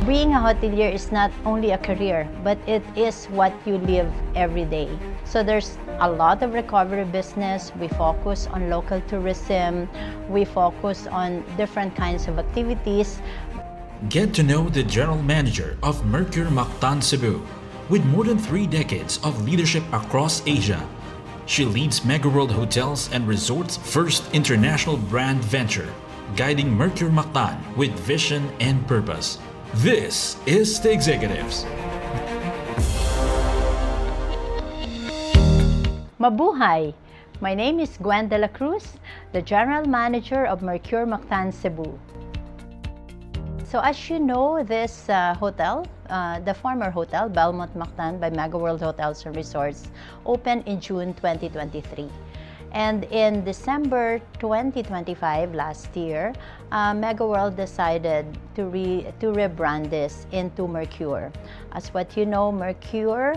Being a hotelier is not only a career, but it is what you live every day. So there's a lot of recovery business. We focus on local tourism. We focus on different kinds of activities. Get to know the General Manager of Mercure Mactan Cebu. With more than 3 decades of leadership across Asia, she leads Megaworld Hotels and Resorts' first international brand venture, guiding Mercure Mactan with vision and purpose. This is The Executives. Mabuhay! My name is Gwen De La Cruz, the General Manager of Mercure Mactan Cebu. So as you know, this hotel, the former hotel, Belmont Mactan by Megaworld Hotels and Resorts, opened in June 2023. And in December 2025, last year, Megaworld decided to rebrand this into Mercure. As what you know, Mercure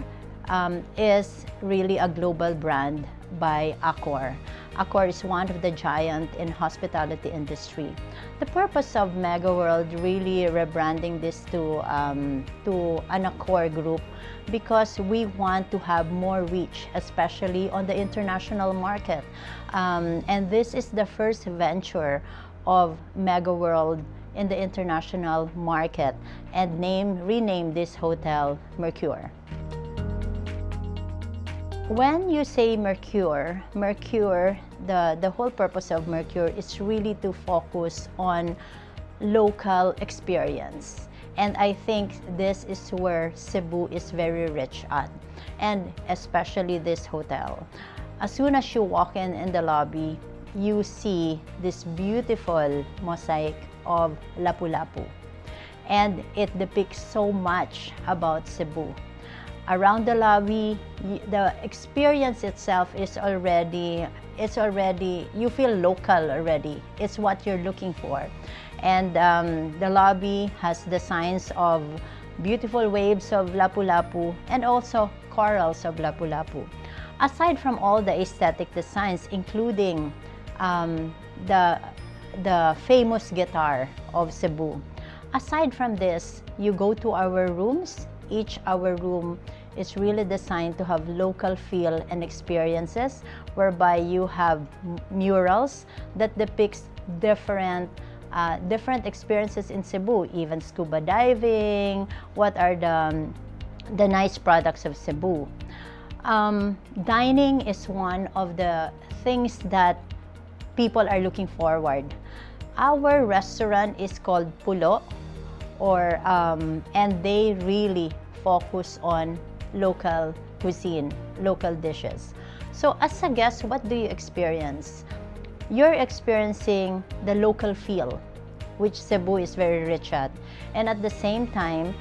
is really a global brand by Accor. Accor is one of the giants in hospitality industry. The purpose of Megaworld really rebranding this to an Accor group because we want to have more reach, especially on the international market. And this is the first venture of Megaworld in the international market and rename this hotel Mercure. When you say Mercure, the whole purpose of Mercure is really to focus on local experience. And I think this is where Cebu is very rich at, and especially this hotel. As soon as you walk in the lobby, you see this beautiful mosaic of Lapu-Lapu. And it depicts so much about Cebu. Around the lobby, the experience itself is already, you feel local already. It's what you're looking for. And the lobby has the signs of beautiful waves of Lapu-Lapu and also corals of Lapu-Lapu. Aside from all the aesthetic designs, including the famous guitar of Cebu. Aside from this, you go to our rooms. Our room is really designed to have local feel and experiences, whereby you have murals that depicts different experiences in Cebu, even scuba diving, what are the nice products of Cebu. Dining is one of the things that people are looking forward. Our restaurant is called Pulo, and they really focus on local cuisine, local dishes. So as a guest, what do you experience? You're experiencing the local feel, which Cebu is very rich at. And at the same time,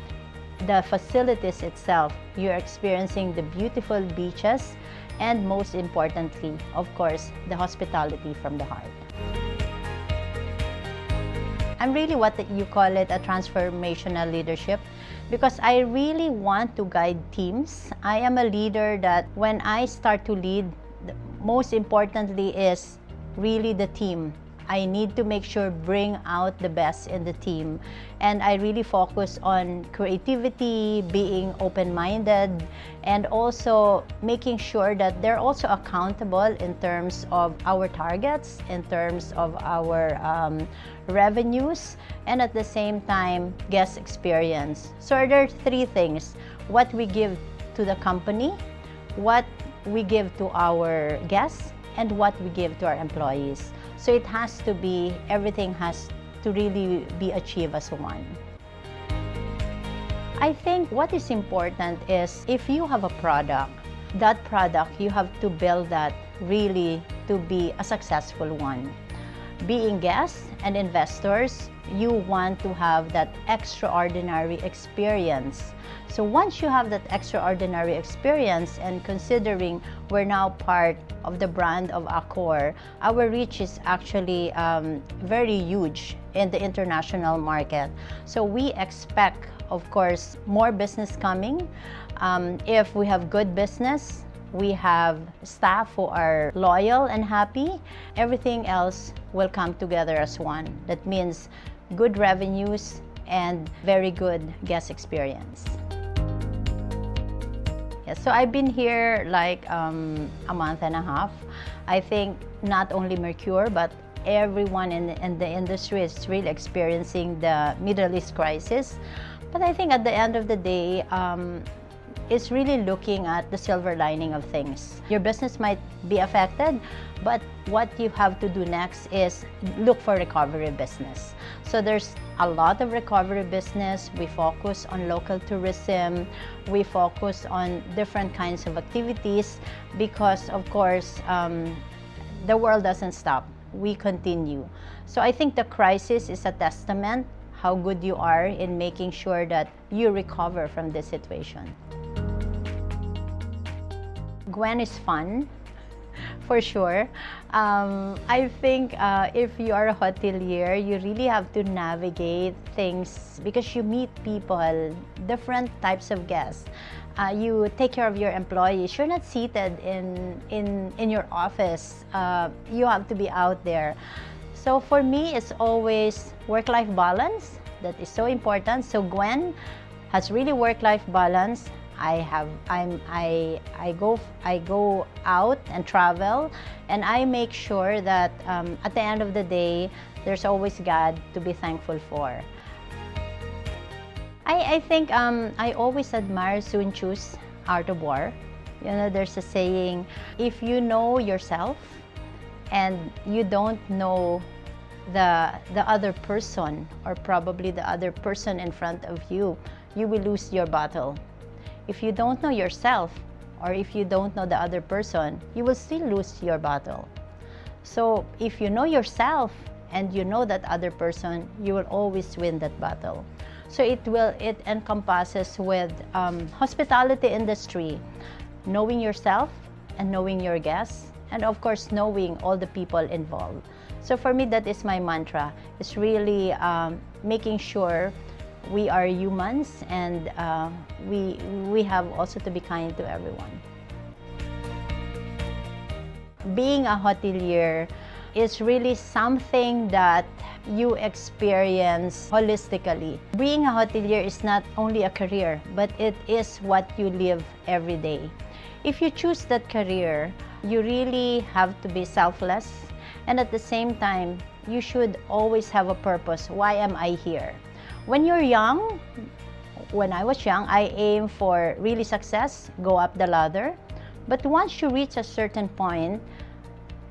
the facilities itself, you're experiencing the beautiful beaches, and most importantly, of course, the hospitality from the heart. I'm really what you call it a transformational leadership, because I really want to guide teams. I am a leader that when I start to lead, most importantly is really the team. I need to make sure bring out the best in the team. And I really focus on creativity, being open-minded, and also making sure that they're also accountable in terms of our targets, in terms of our revenues, and at the same time, guest experience. So there are 3 things: what we give to the company, what we give to our guests, and what we give to our employees. So it has to be, everything has to really be achieved as one. I think what is important is if you have a product, that product, you have to build that really to be a successful one. Being guests and investors, you want to have that extraordinary experience. So once you have that extraordinary experience, and considering we're now part of the brand of Accor, our reach is actually very huge in the international market. So we expect, of course, more business coming. If we have good business, we have staff who are loyal and happy, everything else will come together as one. That means good revenues and very good guest experience. Yeah, so I've been here like a month and a half. I think not only Mercure, but everyone in the industry is really experiencing the Middle East crisis. But I think at the end of the day, it's really looking at the silver lining of things. Your business might be affected, but what you have to do next is look for recovery business. So there's a lot of recovery business. We focus on local tourism. We focus on different kinds of activities because, of course, the world doesn't stop. We continue. So I think the crisis is a testament how good you are in making sure that you recover from this situation. Gwen is fun, for sure. I think if you are a hotelier, you really have to navigate things because you meet people, different types of guests. You take care of your employees. You're not seated in your office. You have to be out there. So for me, it's always work-life balance. That is so important. So Gwen has really work-life balance. I go out and travel, and I make sure that at the end of the day, there's always God to be thankful for. I think I always admire Sun Tzu's Art of War. You know, there's a saying, if you know yourself and you don't know the other person, or probably the other person in front of you, you will lose your battle. If you don't know yourself, or if you don't know the other person, you will still lose your battle. So if you know yourself and you know that other person, you will always win that battle. So it encompasses with hospitality industry, knowing yourself and knowing your guests, and of course knowing all the people involved. So for me, that is my mantra. It's really making sure we are humans, and we have also to be kind to everyone. Being a hotelier is really something that you experience holistically. Being a hotelier is not only a career, but it is what you live every day. If you choose that career, you really have to be selfless, and at the same time, you should always have a purpose. Why am I here? When you're young, when I was young, I aimed for really success, go up the ladder. But once you reach a certain point,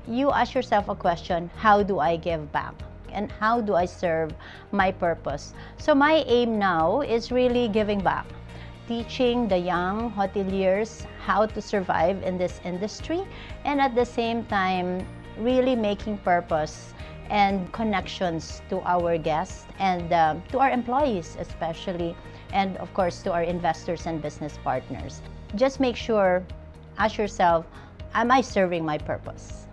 you ask yourself a question, how do I give back? And how do I serve my purpose? So my aim now is really giving back, teaching the young hoteliers how to survive in this industry, and at the same time, really making purpose and connections to our guests and to our employees especially, and of course to our investors and business partners. Just make sure, ask yourself, am I serving my purpose?